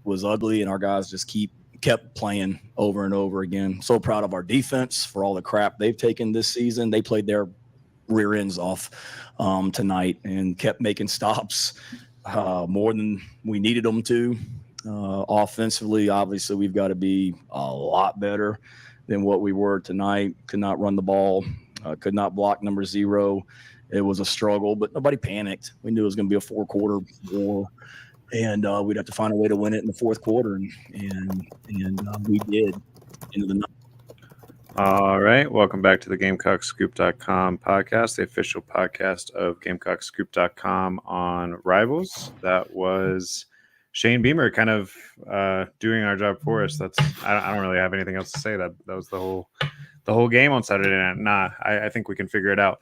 was ugly, and our guys just kept playing over and over again. So proud of our defense for all the crap they've taken this season. They played their rear ends off tonight and kept making stops more than we needed them to. Offensively, obviously, we've got to be a lot better than what we were tonight. Could not run the ball, could not block number 0. It was a struggle, but nobody panicked. We knew it was going to be a 4-quarter war, and we'd have to find a way to win it in the fourth quarter, and we did into the night. All right. Welcome back to the GamecockScoop.com podcast, the official podcast of GamecockScoop.com on Rivals. That was Shane Beamer kind of doing our job for us. I don't really have anything else to say. That was the whole game on Saturday night. I think we can figure it out.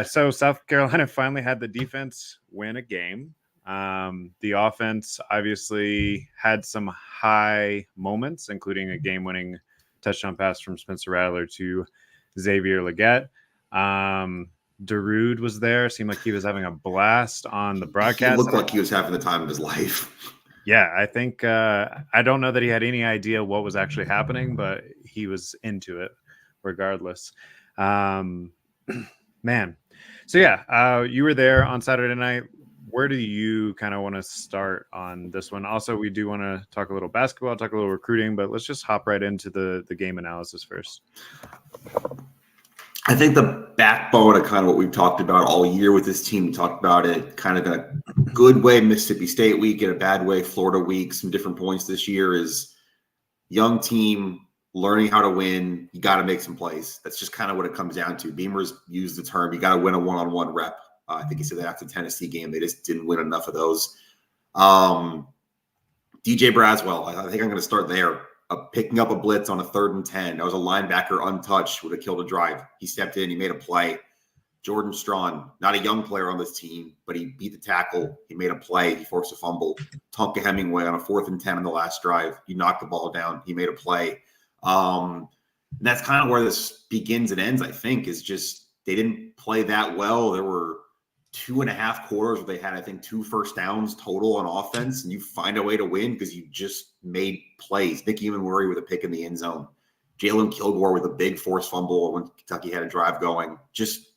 So South Carolina finally had the defense win a game. The offense obviously had some high moments, including a game-winning touchdown pass from Spencer Rattler to Xavier Legette. Darude was there. Seemed like he was having a blast on the broadcast. He looked like he was having the time of his life. Yeah, I think I don't know that he had any idea what was actually happening, but he was into it regardless. Man. So yeah, you were there on Saturday night. Where do you kind of want to start on this one? Also, we do want to talk a little basketball, talk a little recruiting, but let's just hop right into the game analysis first. I think the backbone of kind of what we've talked about all year with this team, we talked about it kind of in a good way, Mississippi State week, in a bad way, Florida week, some different points this year, is young team learning how to win. You got to make some plays. That's just kind of what it comes down to. Beamer's used the term, you got to win a one-on-one rep. I think he said that after the Tennessee game. They just didn't win enough of those. DJ Braswell, I think I'm going to start there. Picking up a blitz on a 3rd and 10. That was a linebacker untouched, would have killed a drive. He stepped in, he made a play. Jordan Strawn, not a young player on this team, but he beat the tackle. He made a play. He forced a fumble. Tonka Hemingway on a 4th and 10 on the last drive. He knocked the ball down. He made a play. And that's kind of where this begins and ends, I think, is just they didn't play that well. There were 2.5 quarters where they had, I think, 2 first downs total on offense, and you find a way to win because you just made plays. Nick Emanwuri with a pick in the end zone. Jalen Kilgore with a big forced fumble when Kentucky had a drive going. Just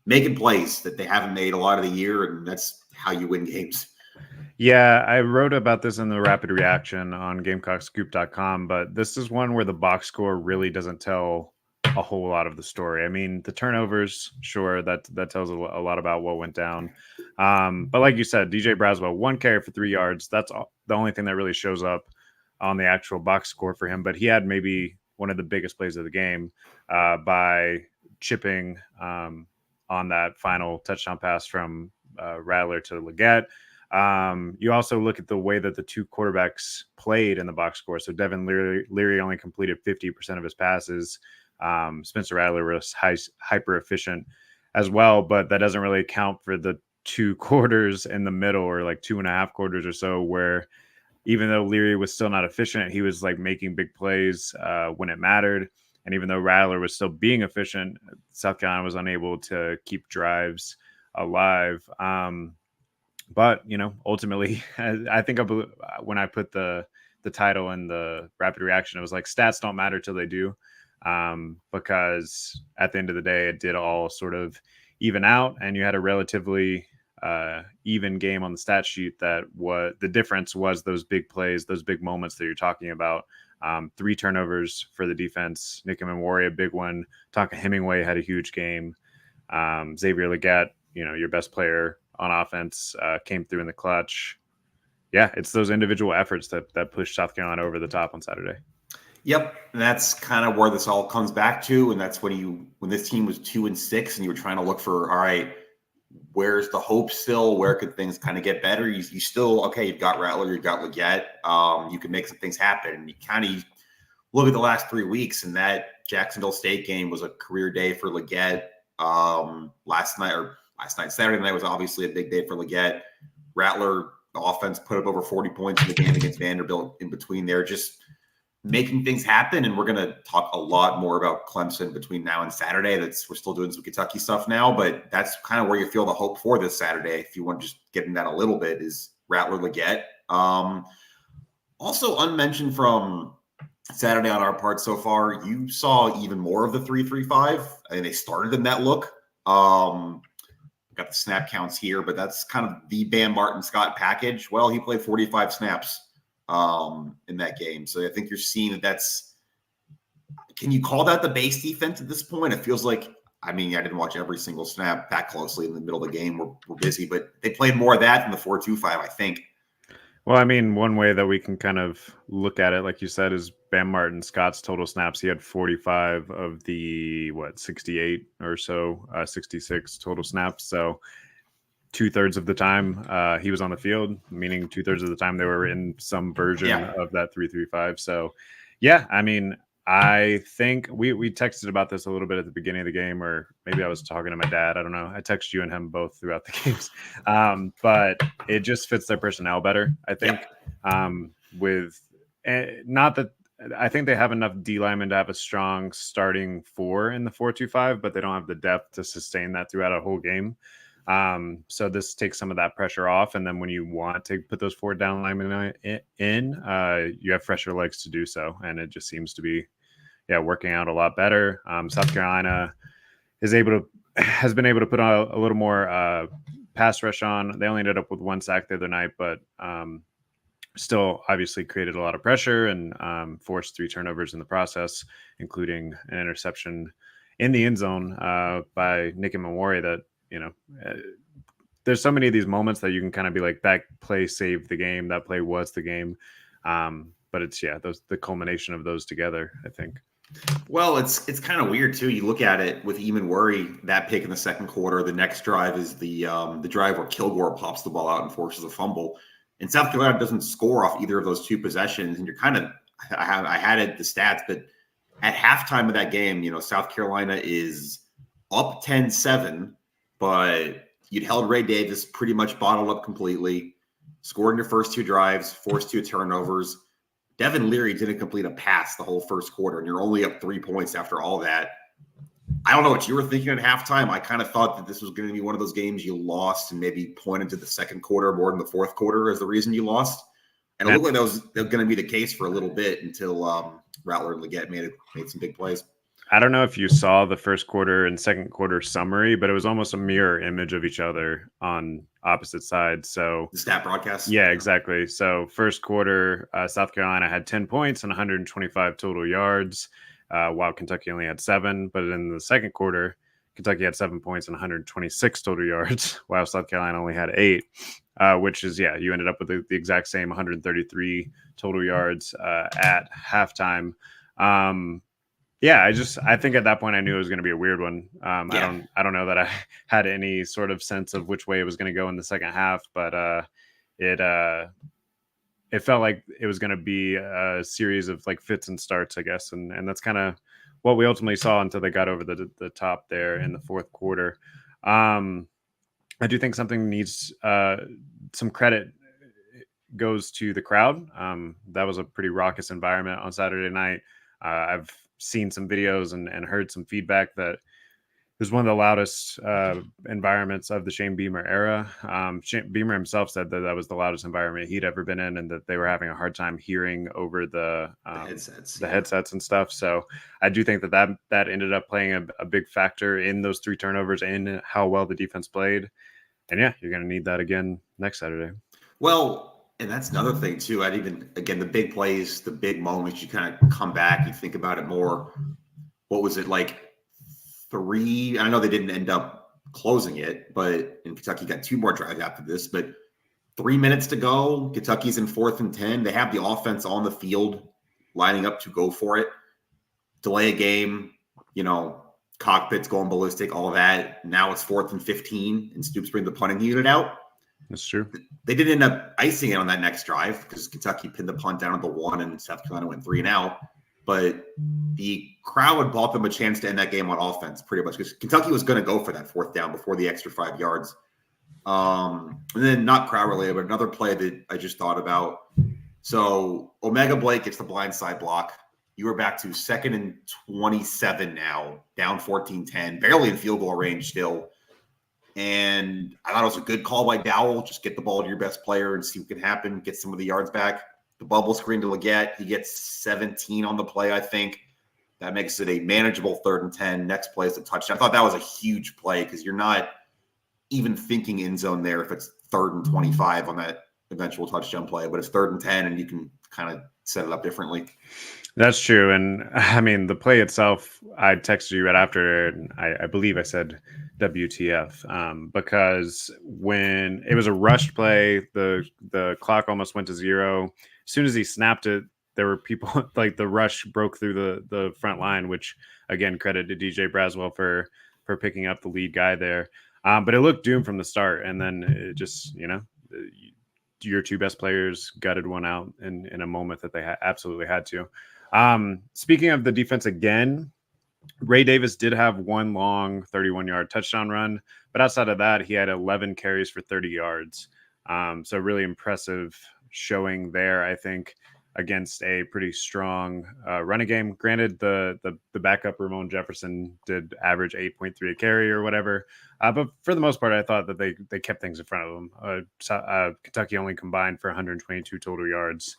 making plays that they haven't made a lot of the year, and that's how you win games. Yeah, I wrote about this in the rapid reaction on GamecockScoop.com, but this is one where the box score really doesn't tell a whole lot of the story. I mean, the turnovers, sure, that tells a lot about what went down. But like you said, DJ Braswell, 1 carry for 3 yards. That's the only thing that really shows up on the actual box score for him. But he had maybe one of the biggest plays of the game by chipping on that final touchdown pass from Rattler to Legette. You also look at the way that the 2 quarterbacks played in the box score. So Devin Leary only completed 50% of his passes. Spencer Rattler was hyper efficient as well, but that doesn't really account for the 2 quarters in the middle, or like 2.5 quarters or so, where even though Leary was still not efficient, he was like making big plays when it mattered. And even though Rattler was still being efficient, South Carolina was unable to keep drives alive. But, ultimately, I think when I put the title in the rapid reaction, it was like stats don't matter till they do. Because at the end of the day, it did all sort of even out, and you had a relatively even game on the stat sheet. That what the difference was, those big plays, those big moments that you're talking about. 3 turnovers for the defense. Nick Emanwuri, a big one. Tonka Hemingway had a huge game. Xavier Legette, your best player on offense, came through in the clutch. Yeah, it's those individual efforts that pushed South Carolina over the top on Saturday. Yep, and that's kind of where this all comes back to, and that's when this team was 2-6, and you were trying to look for, all right, where's the hope still? Where could things kind of get better? You still, okay, you've got Rattler, you've got Legette, you can make some things happen. And you kind of look at the last 3 weeks, and that Jacksonville State game was a career day for Legette. Saturday night was obviously a big day for Legette. Rattler, the offense put up over 40 points in the game against Vanderbilt in between there, just making things happen. And we're going to talk a lot more about Clemson between now and Saturday. We're still doing some Kentucky stuff now, but that's kind of where you feel the hope for this Saturday. If you want to just get in that a little bit, is Rattler Legette. Also unmentioned from Saturday on our part so far, you saw even more of the 3-3-5. I mean, they started in that look. Got the snap counts here, but that's kind of the Bam Martin Scott package. Well, he played 45 snaps in that game. So I think you're seeing that's – can you call that the base defense at this point? It feels like – I mean, I didn't watch every single snap that closely in the middle of the game. We're busy, but they played more of that than the 4-2-5, I think. Well, I mean, one way that we can kind of look at it, like you said, is Bam Martin Scott's total snaps. He had 45 of the, 68 or so, 66 total snaps. So 2/3 of the time he was on the field, meaning 2/3 of the time they were in some version of that 3-3-5. So, yeah, I mean, I think we texted about this a little bit at the beginning of the game, or maybe I was talking to my dad. I don't know. I texted you and him both throughout the games. But it just fits their personnel better, I think. Not that I think they have enough D linemen to have a strong starting 4 in the 4-2-5, but they don't have the depth to sustain that throughout a whole game. So this takes some of that pressure off. And then when you want to put those 4 down linemen in, you have fresher legs to do so. And it just seems to be, working out a lot better. South Carolina has been able to put on a little more pass rush on. They only ended up with 1 sack the other night, but still obviously created a lot of pressure and forced 3 turnovers in the process, including an interception in the end zone by Nick Mamori that, there's so many of these moments that you can kind of be like, that play saved the game. That play was the game. But it's, the culmination of those together, I think. Well, it's kind of weird too. You look at it with Eamon Worry, that pick in the second quarter. The next drive is the drive where Kilgore pops the ball out and forces a fumble. And South Carolina doesn't score off either of those 2 possessions. And you're kind of, I had it the stats, but at halftime of that game, South Carolina is up 10-7, but you'd held Ray Davis pretty much bottled up completely, scored in your first 2 drives, forced 2 turnovers. Devin Leary didn't complete a pass the whole first quarter, and you're only up 3 points after all that. I don't know what you were thinking at halftime. I kind of thought that this was going to be one of those games you lost and maybe pointed to the second quarter more than the fourth quarter as the reason you lost. And it looked like that was going to be the case for a little bit until Rattler and Leggett made some big plays. I don't know if you saw the first quarter and second quarter summary, but it was almost a mirror image of each other on opposite sides. So the stat broadcast. Yeah, exactly. So first quarter, South Carolina had 10 points and 125 total yards, while Kentucky only had 7. But in the second quarter, Kentucky had 7 points and 126 total yards, while South Carolina only had 8, which is, you ended up with the exact same 133 total yards at halftime. I think at that point I knew it was going to be a weird one. I don't know that I had any sort of sense of which way it was going to go in the second half, but it felt like it was going to be a series of like fits and starts, I guess, and that's kind of what we ultimately saw until they got over the top there in the fourth quarter. I do think something needs some credit goes to the crowd. That was a pretty raucous environment on Saturday night. I've seen some videos and heard some feedback that it was one of the loudest environments of the Shane Beamer era. Shane Beamer himself said that was the loudest environment he'd ever been in, and that they were having a hard time hearing over the headsets and stuff. So I do think that ended up playing a big factor in those 3 turnovers and how well the defense played. And you're going to need that again next Saturday. Well, and that's another thing too. The big plays, the big moments, you kind of come back, you think about it more. What was it like 3? I know they didn't end up closing it, but in Kentucky got 2 more drives after this, but 3 minutes to go. Kentucky's in 4th and 10. They have the offense on the field lining up to go for it. Delay a game, cockpits going ballistic, all of that. Now it's 4th and 15 and Stoops bring the punting unit out. That's true. They didn't end up icing it on that next drive because Kentucky pinned the punt down at the 1 and South Carolina went 3 and out. But the crowd bought them a chance to end that game on offense pretty much because Kentucky was going to go for that 4th down before the extra 5 yards. And then not crowd related, but another play that I just thought about. So Omega Blake gets the blindside block. You are back to 2nd and 27 now, down 14-10, barely in field goal range still. And I thought it was a good call by Dowell. Just get the ball to your best player and see what can happen, get some of the yards back. the bubble screen to Leggett. He gets 17 on the play, I think. That makes it a manageable 3rd and 10. Next play is a touchdown. I thought that was a huge play because you're not even thinking end zone there if it's 3rd and 25 on that eventual touchdown play. But it's 3rd and 10, and you can kind of set it up differently. That's true. And I mean, the play itself, I texted you right after, and I believe I said WTF, because when it was a rushed play, the clock almost went to 0. As soon as he snapped it, there were people like the rush broke through the front line, which again, credit to DJ Braswell for picking up the lead guy there. But it looked doomed from the start. And then it just, your 2 best players gutted one out in a moment that they absolutely had to. Speaking of the defense again, Ray Davis did have one long 31-yard touchdown run, but outside of that, he had 11 carries for 30 yards. So really impressive showing there, I think, against a pretty strong running game. Granted, the backup Ramon Jefferson did average 8.3 a carry or whatever. But for the most part, I thought that they kept things in front of them. Kentucky only combined for 122 total yards.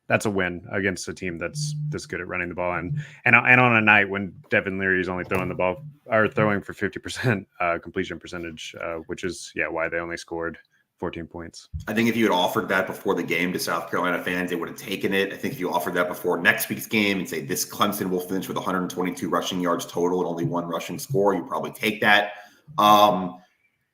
That's a win against a team that's this good at running the ball. And on a night when Devin Leary is only throwing the ball or throwing for 50% completion percentage, which is why they only scored 14 points. I think if you had offered that before the game to South Carolina fans, they would have taken it. I think if you offered that before next week's game and say this Clemson will finish with 122 rushing yards total and only 1 rushing score, you probably take that.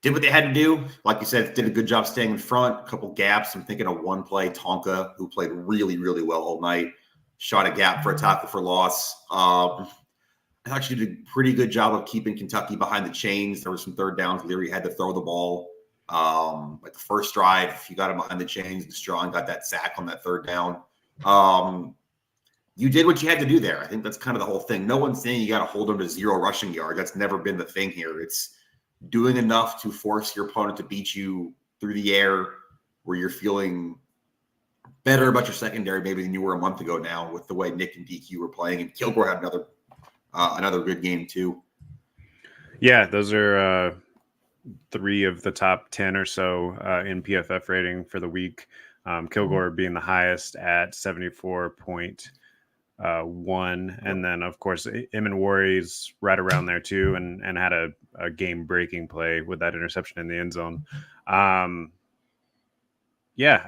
Did what they had to do. Like you said, did a good job staying in front, a couple gaps. I'm thinking of one play, Tonka, who played really, really well all night, shot a gap for a tackle for loss. I thought she did a pretty good job of keeping Kentucky behind the chains. There were some 3rd downs. Leary had to throw the ball. Like the first drive, he got him behind the chains. Strong got that sack on that 3rd down. You did what you had to do there. I think that's kind of the whole thing. No one's saying you got to hold them to 0 rushing yards. That's never been the thing here. It's doing enough to force your opponent to beat you through the air where you're feeling better about your secondary maybe than you were a month ago now with the way Nick and DQ were playing. And Kilgore had another good game too. Yeah, those are 3 of the top 10 or so in PFF rating for the week. Kilgore being the highest at 74.1. And then, of course, Eamon Warry's right around there, too, and had a game-breaking play with that interception in the end zone. I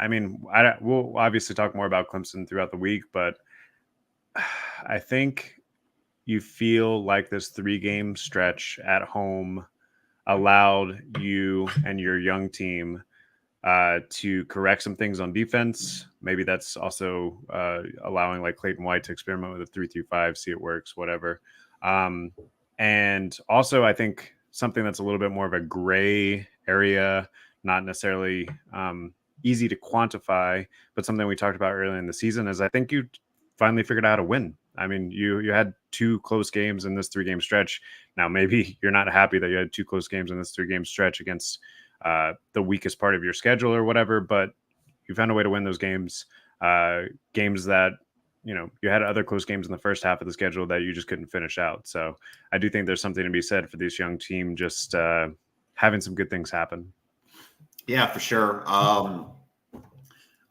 mean, we'll obviously talk more about Clemson throughout the week, but I think you feel like this 3-game stretch at home allowed you and your young team to correct some things on defense. Maybe that's also allowing like Clayton White to experiment with a 3-5, see it works, whatever. And also, I think something that's a little bit more of a gray area, not necessarily easy to quantify, but something we talked about earlier in the season is I think you finally figured out how to win. I mean, you had 2 close games in this 3-game stretch. Now, maybe you're not happy that you had 2 close games in this 3-game stretch against the weakest part of your schedule or whatever, but you found a way to win those games. Games that, you had other close games in the first half of the schedule that you just couldn't finish out. So I do think there's something to be said for this young team just having some good things happen. Yeah, for sure.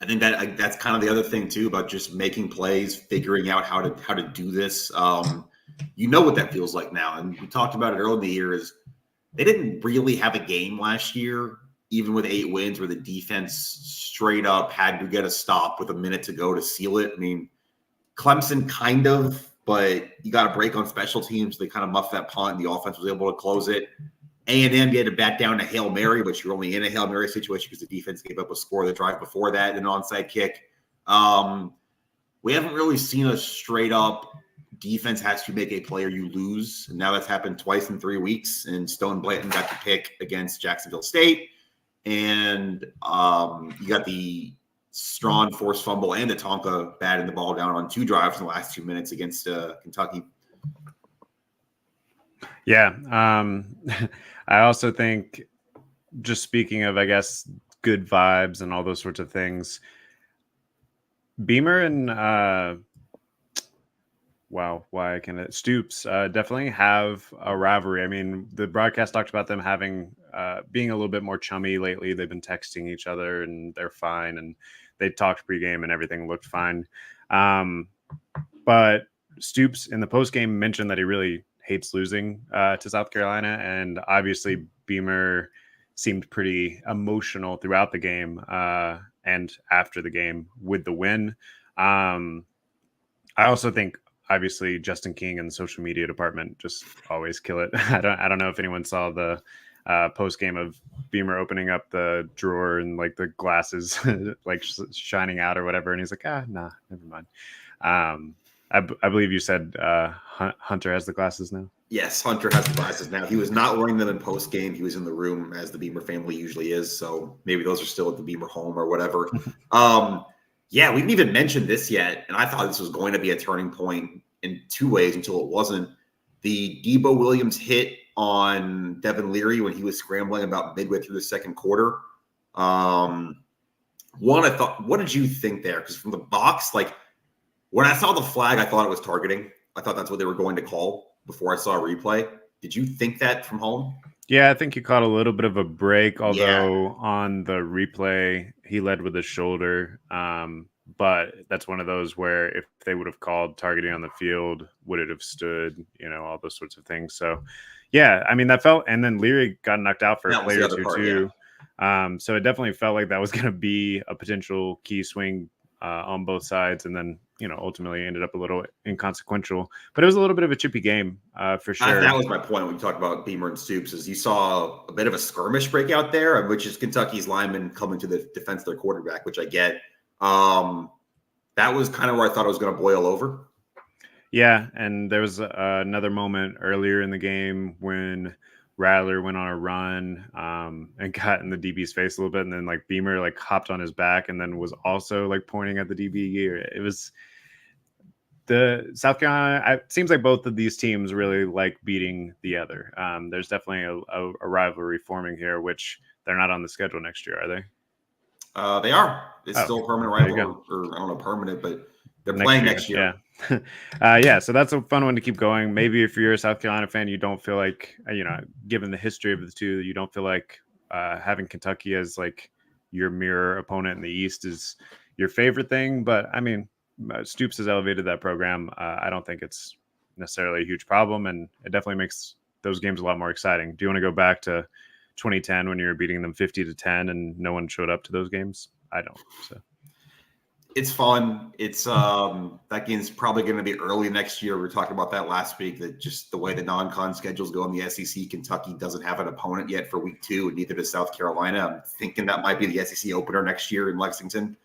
I think that's kind of the other thing too about just making plays, figuring out how to do this. You know what that feels like now, and we talked about it earlier in the year. Is they didn't really have a game last year, even with 8 wins, where the defense straight up had to get a stop with a minute to go to seal it. I mean, Clemson kind of, but you got a break on special teams. They kind of muffed that punt, and the offense was able to close it. A&M, you had to back down to Hail Mary, but you're only in a Hail Mary situation because the defense gave up a score the drive before that, an onside kick. We haven't really seen a straight-up defense has to make a play or you lose. And now that's happened twice in 3 weeks, and Stone Blanton got the pick against Jacksonville State. And you got the Strawn forced fumble and the Tonka batting the ball down on 2 drives in the last 2 minutes against Kentucky. Yeah. I also think, just speaking of, I guess, good vibes and all those sorts of things, Beamer and wow, why can it? Stoops definitely have a rivalry. I mean, the broadcast talked about them having being a little bit more chummy lately. They've been texting each other and they're fine, and they talked pregame and everything looked fine. But Stoops in the postgame mentioned that he really hates losing to South Carolina, and obviously Beamer seemed pretty emotional throughout the game and after the game with the win. I also think obviously Justin King and the social media department just always kill it. I don't know if anyone saw the post game of Beamer opening up the drawer and like the glasses like shining out or whatever, and he's like, nah, never mind. I believe you said Hunter has the glasses now. Yes, Hunter has the glasses now. He was not wearing them in post game. He was in the room as the Beamer family usually is. So maybe those are still at the Beamer home or whatever. Yeah, we didn't even mention this yet, and I thought this was going to be a turning point in two ways until it wasn't. The Debo Williams hit on Devin Leary when he was scrambling about midway through the second quarter. One, I thought, what did you think there? Because from the box, like when I saw the flag, I thought it was targeting. I thought that's what they were going to call before I saw a replay. Did you think that from home? Yeah, I think he caught a little bit of a break, although on the replay, he led with his shoulder. But that's one of those where if they would have called targeting on the field, would it have stood, all those sorts of things. So, yeah, I mean, that felt – and then Leary got knocked out for a play or two, too. Yeah. So it definitely felt like that was going to be a potential key swing on both sides, and then ultimately ended up a little inconsequential, but it was a little bit of a chippy game for sure. That was my point when we talked about Beamer and Stoops, is you saw a bit of a skirmish breakout there, which is Kentucky's linemen coming to the defense of their quarterback, which I get. That was kind of where I thought it was going to boil over. Yeah, and there was another moment earlier in the game when Rattler went on a run and got in the DB's face a little bit, and then like Beamer like hopped on his back and then was also like pointing at the DB. It was the South Carolina. It seems like both of these teams really like beating the other. There's definitely a rivalry forming here, which they're not on the schedule next year, are they? They are. It's still a permanent rival, or I don't know, permanent, but they're playing next year. Yeah. So that's a fun one to keep going. Maybe if you're a South Carolina fan, you don't feel like, given the history of the two, you don't feel like having Kentucky as like your mirror opponent in the East is your favorite thing. But I mean, Stoops has elevated that program. I don't think it's necessarily a huge problem, and it definitely makes those games a lot more exciting. Do you want to go back to 2010 when you were beating them 50-10 and no one showed up to those games? I don't. So it's fun. It's that game's probably going to be early next year. We were talking about that last week, that just the way the non-con schedules go in the SEC, Kentucky doesn't have an opponent yet for week 2, and neither does South Carolina. I'm thinking that might be the SEC opener next year in Lexington.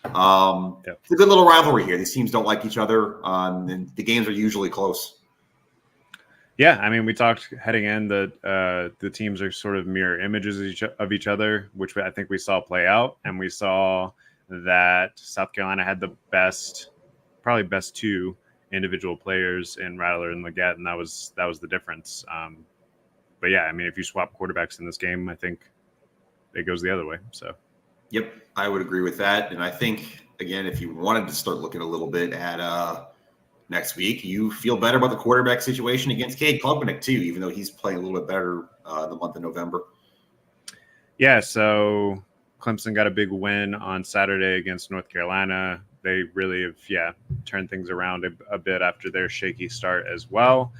It's a good little rivalry here. These teams don't like each other, and the games are usually close. Yeah, I mean, we talked heading in that the teams are sort of mirror images of each other, which I think we saw play out, and we saw that South Carolina had the probably best 2 individual players in Rattler and Leggett, and that was the difference. But yeah, I mean, if you swap quarterbacks in this game, I think it goes the other way. So, yep, I would agree with that. And I think, again, if you wanted to start looking a little bit at next week, you feel better about the quarterback situation against Cade Klubnik too, even though he's playing a little bit better the month of November. Yeah, so Clemson got a big win on Saturday against North Carolina. They really have, turned things around a bit after their shaky start as well.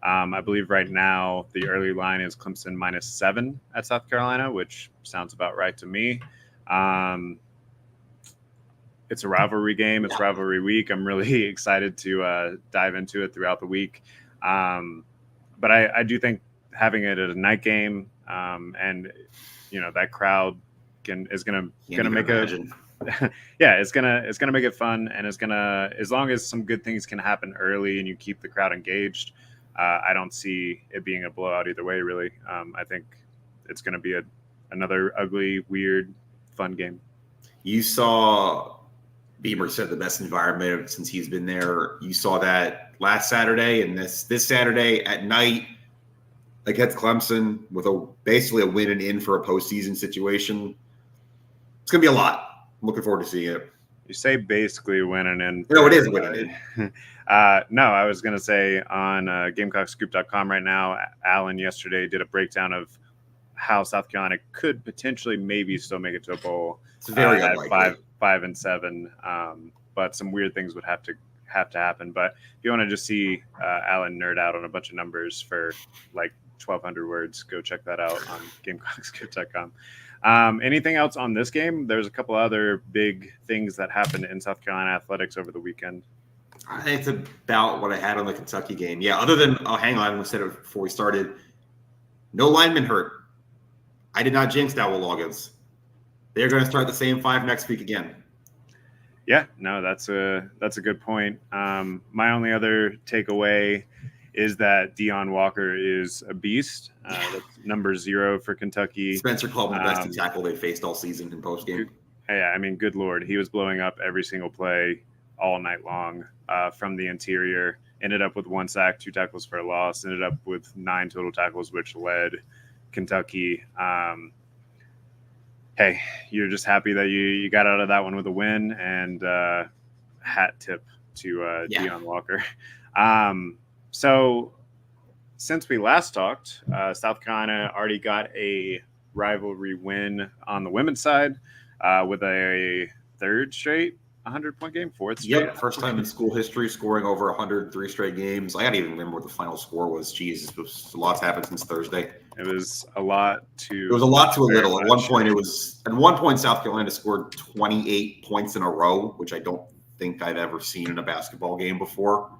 I believe right now the early line is Clemson -7 at South Carolina, which sounds about right to me. It's a rivalry game. It's rivalry week. I'm really excited to dive into it throughout the week. But I do think having it at a night game and, that crowd is going to make it's going to make it fun, and it's going to, as long as some good things can happen early and you keep the crowd engaged, I don't see it being a blowout either way, really. I think it's going to be another ugly, weird, fun game. You saw Beamer said the best environment since he's been there. You saw that last Saturday, and this Saturday at night against Clemson with basically a win and in for a postseason situation. It's going to be a lot. I'm looking forward to seeing it. You say basically winning, and No, it is winning. no, I was going to say on GamecocksScoop.com right now, Alan yesterday did a breakdown of how South Carolina could potentially maybe still make it to a bowl. It's very at unlikely. 5-7, but some weird things would have to happen. But if you want to just see Alan nerd out on a bunch of numbers for like 1,200 words, go check that out on GamecocksScoop.com. Anything else on this game? There's a couple other big things that happened in South Carolina athletics over the weekend. I think it's about what I had on the Kentucky game. Yeah, other than, hang on, we said it before we started. No linemen hurt. I did not jinx Dowell-Loggins. They're going to start the same 5 next week again. Yeah, no, that's a good point. My only other takeaway is that Deion Walker is a beast. That's number 0 for Kentucky. Spencer called him the best tackle they faced all season in postgame. Yeah, I mean, good Lord. He was blowing up every single play all night long from the interior. Ended up with 1 sack, 2 tackles for a loss. Ended up with 9 total tackles, which led Kentucky. Hey, you're just happy that you got out of that one with a win, and hat tip to Deion Walker. So since we last talked, South Carolina already got a rivalry win on the women's side with a 3rd straight 100-point game, 4th straight. Yep, first time in school history scoring over 103 straight games. I can't even remember what the final score was. Jesus, a lot's happened since Thursday. It was a lot to. It was a lot to a little. At one point, South Carolina scored 28 points in a row, which I don't think I've ever seen in a basketball game before.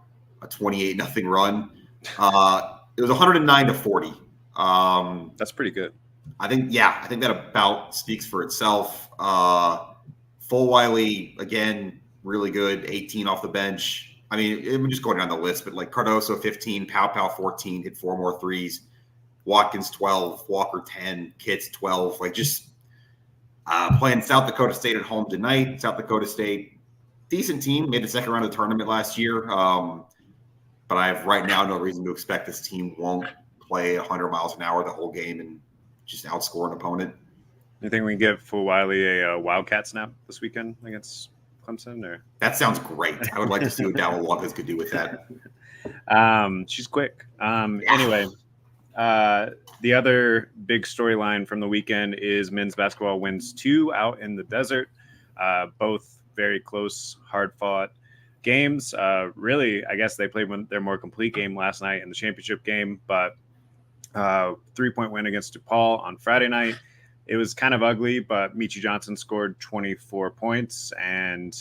A 28-0 run. It was 109-40. That's pretty good. I think that about speaks for itself. Fulwiley, again, really good. 18 off the bench. I mean, I'm just going down the list, but like Cardoso, 15, Powell, 14, hit 4 more threes. Watkins, 12, Walker, 10, Kitts, 12. Like, just playing South Dakota State at home tonight. South Dakota State, decent team, made the second round of the tournament last year. But I have right now no reason to expect this team won't play 100 miles an hour the whole game and just outscore an opponent. You think we can give Fulwiley a Wildcat snap this weekend against Clemson? Or that sounds great. I would like to see what Dowell-Loggins could do with that. She's quick. Anyway, the other big storyline from the weekend is men's basketball wins 2 out in the desert. Both very close, hard-fought games. Really, I guess they played their more complete game last night in the championship game, but 3-point win against DePaul on Friday night. It was kind of ugly, but Michi Johnson scored 24 points and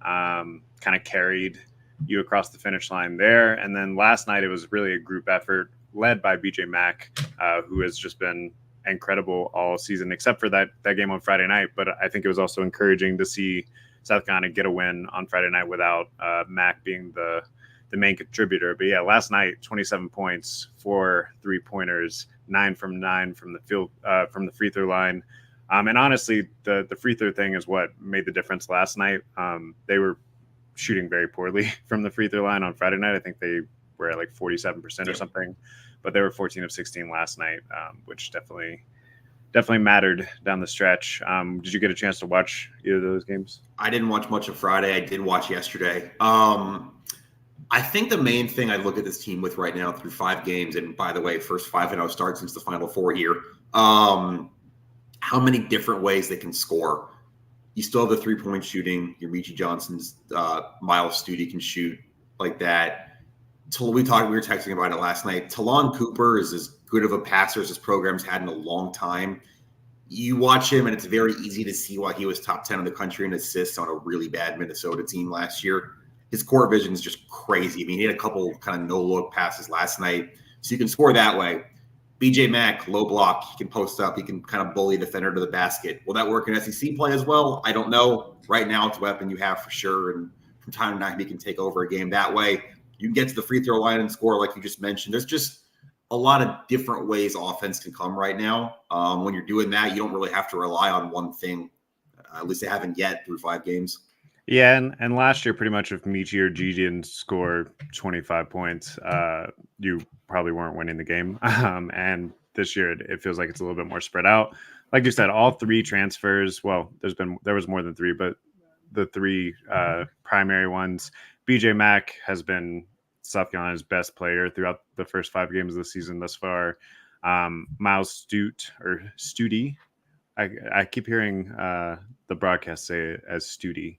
kind of carried you across the finish line there. And then last night, it was really a group effort led by BJ Mack, who has just been incredible all season, except for that game on Friday night. But I think it was also encouraging to see South Carolina get a win on Friday night without Mack being the main contributor. But yeah, last night, 27 points, 4 3-pointers, 9 from 9 from the field, from the free throw line. And honestly, the free throw thing is what made the difference last night. They were shooting very poorly from the free throw line on Friday night. I think they were at like 47% or something, but they were 14 of 16 last night, which definitely mattered down the stretch. Did you get a chance to watch either of those games? I didn't watch much of Friday. I did watch yesterday. I think the main thing I look at this team with right now through 5 games, and by the way, first 5-0 start since the Final Four here, how many different ways they can score. You still have the 3-point shooting. Your Michi Johnson's, Miles Studi can shoot like that. We were texting about it last night. Talon Cooper is as good of a passer as this program's had in a long time. You watch him, and it's very easy to see why he was top 10 in the country in assists on a really bad Minnesota team last year. His court vision is just crazy. I mean, he had a couple kind of no-look passes last night. So you can score that way. BJ Mack, low block. He can post up. He can kind of bully the defender to the basket. Will that work in SEC play as well? I don't know. Right now, it's a weapon you have for sure. And from time to time, he can take over a game that way. You can get to the free throw line and score like you just mentioned. There's just a lot of different ways offense can come right now. When you're doing that, you don't really have to rely on one thing. At least they haven't yet through 5 games. Yeah, and last year, pretty much if Michi or Gigi didn't score 25 points, you probably weren't winning the game. And this year, it feels like it's a little bit more spread out. Like you said, all 3 transfers. Well, there was more than 3, but the three primary ones. BJ Mack has been South Carolina's best player throughout the first 5 games of the season thus far. Miles Studi, I keep hearing the broadcast say it as Studi,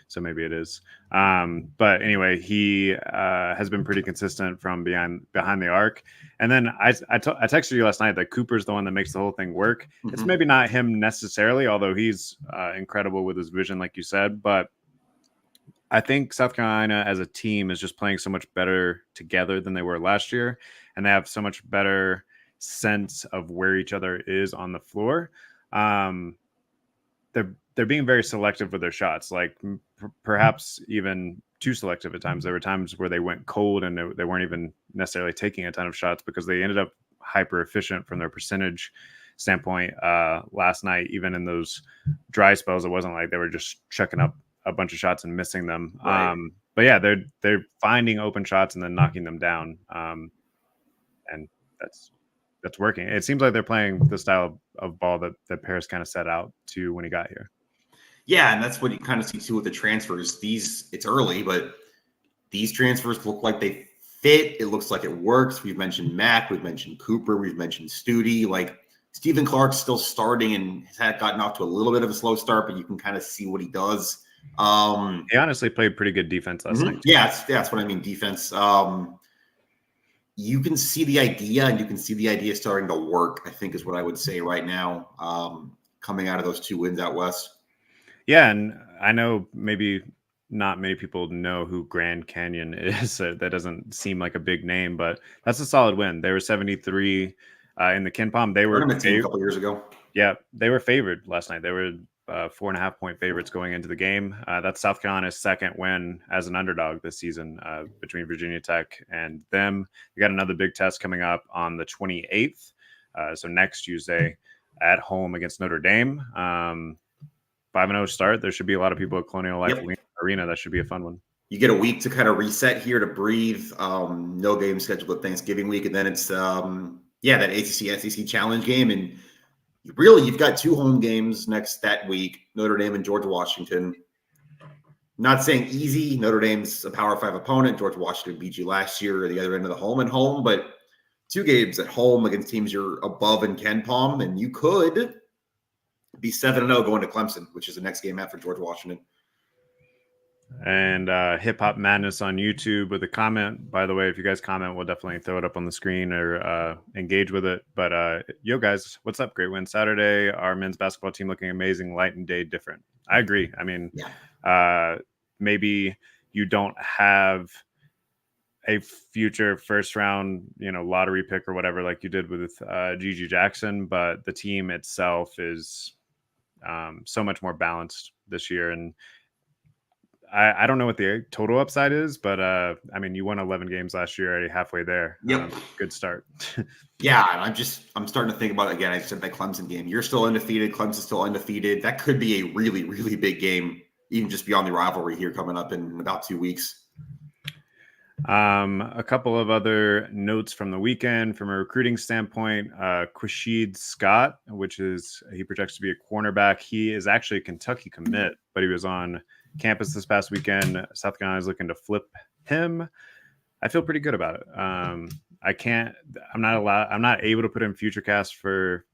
so maybe it is. But anyway, he has been pretty consistent from behind the arc. And then I texted you last night that Cooper's the one that makes the whole thing work. Mm-hmm. It's maybe not him necessarily, although he's incredible with his vision, like you said. But I think South Carolina as a team is just playing so much better together than they were last year. And they have so much better sense of where each other is on the floor. They're being very selective with their shots, like perhaps even too selective at times. There were times where they went cold and they weren't even necessarily taking a ton of shots because they ended up hyper efficient from their percentage standpoint last night. Even in those dry spells, it wasn't like they were just chucking up a bunch of shots and missing them. Right. But yeah, they're finding open shots and then knocking them down, and that's working. It seems like they're playing the style of ball that Paris kind of set out to when he got here. Yeah, and that's what you kind of see too with the transfers. It's early, but these transfers look like they fit. It looks like it works. We've mentioned Mack, we've mentioned Cooper, we've mentioned Studi. Like Stephen Clark's still starting and has gotten off to a little bit of a slow start, but you can kind of see what he does. He honestly played pretty good defense last night. Yeah, that's what I mean. Defense. You can see the idea, and you can see the idea starting to work, I think is what I would say right now, coming out of those 2 wins out west. Yeah, and I know maybe not many people know who Grand Canyon is. That doesn't seem like a big name, but that's a solid win. They were 73 in the KenPom. They were a couple years ago. Yeah, they were favored last night. They were 4.5-point favorites going into the game. That's South Carolina's second win as an underdog this season between Virginia Tech and them. We got another big test coming up on the 28th. So next Tuesday at home against Notre Dame. 5-0 start. There should be a lot of people at Colonial Life Arena. That should be a fun one. You get a week to kind of reset here, to breathe. No game scheduled at Thanksgiving week. And then it's, that ACC SEC challenge game. And you've got 2 home games that week, Notre Dame and George Washington. Not saying easy. Notre Dame's a Power 5 opponent. George Washington beat you last year at the other end of the home, but 2 games at home against teams you're above in KenPom, and you could be 7-0 going to Clemson, which is the next game after George Washington. And Hip Hop Madness on YouTube with a comment. By the way, if you guys comment, we'll definitely throw it up on the screen or engage with it. But yo, guys, what's up? Great win Saturday. Our men's basketball team looking amazing. Light and day different. I agree. I mean, maybe you don't have a future first round, lottery pick or whatever like you did with Gigi Jackson, but the team itself is so much more balanced this year. And I don't know what the total upside is, but you won 11 games last year, already halfway there. Yep. Good start. Yeah. And I'm starting to think about it again. I said that Clemson game, you're still undefeated. Clemson's still undefeated. That could be a really, really big game, even just beyond the rivalry here coming up in about 2 weeks. A couple of other notes from the weekend from a recruiting standpoint. Quashid Scott, he projects to be a cornerback. He is actually a Kentucky commit, but he was on campus this past weekend. South Carolina is looking to flip him. I feel pretty good about it. I'm not able to put in FutureCast for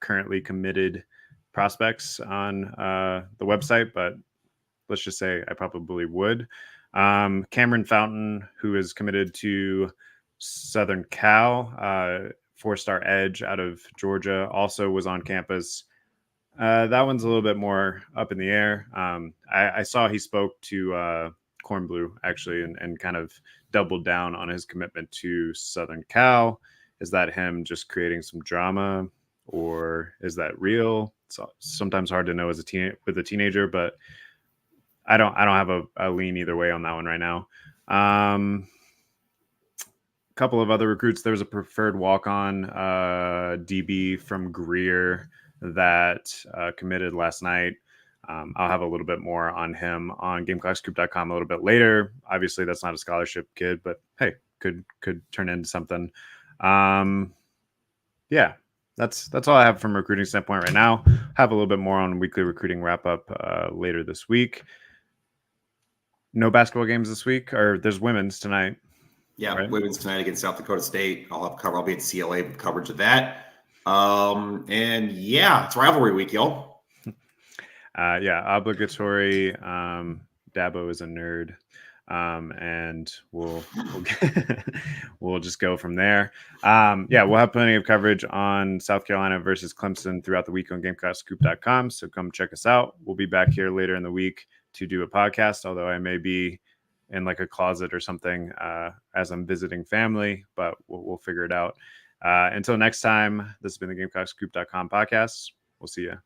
currently committed prospects on the website, but let's just say I probably would. Cameron Fountain, who is committed to Southern Cal, 4-star edge out of Georgia, also was on campus. That one's a little bit more up in the air. I saw he spoke to Cornblue actually and kind of doubled down on his commitment to Southern Cal. Is that him just creating some drama, or is that real? It's sometimes hard to know with a teenager, but I don't have a lean either way on that one right now. A couple of other recruits. There was a preferred walk-on DB from Greer that committed last night. I'll have a little bit more on him on GamecocksGroup.com a little bit later. Obviously, that's not a scholarship kid, but hey, could turn into something. Yeah, that's all I have from a recruiting standpoint right now. Have a little bit more on weekly recruiting wrap up later this week. No basketball games this week, or there's women's tonight. Yeah, right? women's tonight against South Dakota State. I'll be at CLA with coverage of that. And yeah, it's rivalry week, y'all. Obligatory. Dabo is a nerd. And we'll we'll just go from there. We'll have plenty of coverage on South Carolina versus Clemson throughout the week on GamecocksScoop.com. So come check us out. We'll be back here later in the week to do a podcast, although I may be in like a closet or something as I'm visiting family, but we'll figure it out. Until next time, this has been the GamecocksScoop.com podcast. We'll see you.